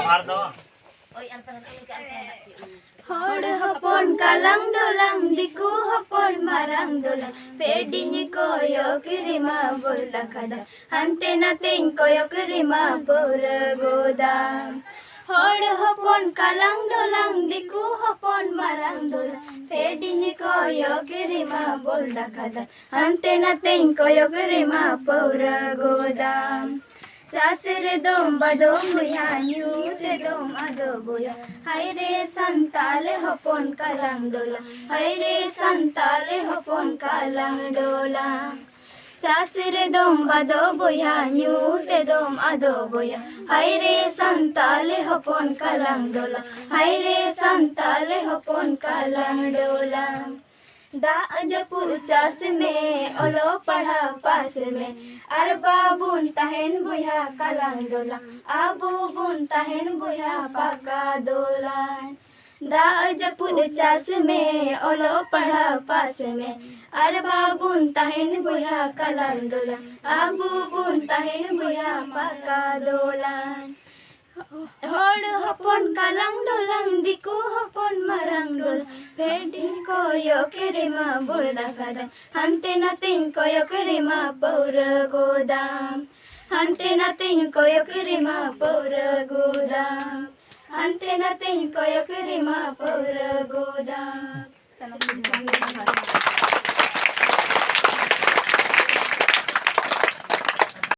Hod hopon kalang dolang diku hopon marang dolang pedini koyo kirima bola kada ante nating koyo kirima pura godam Hod hopon kalang dolang diku hopon marang dolang pedini koyo kirima bola kada ante nating koyo kirima pura godam Chasere dom badom buya nyute dom ado buya Haire santale hopon kalang dola Haire santale hopon kalang dola Chasere dom bado buya nyute dom ado buya Haire santale hopon kalang dola Haire santale hopon kalang dola Da ajapur Chas में ओलो पढ़ा पास में अरबा बुन तहन बुया कलंग डोला आबू बुन तहन बुया पका दोला दा अजपुर चास में ओलो पढ़ा पास में अरबा बुन तहन बुया कलंग डोला आबू बुन तहन बुया पका दोला Hod hopon kalang dolang diku hopon marang dol pedin koyo kirima bulda kada hante nating koyo kirima pura godam hante nating koyo kirima pura godam hante nating koyo kirima pura godam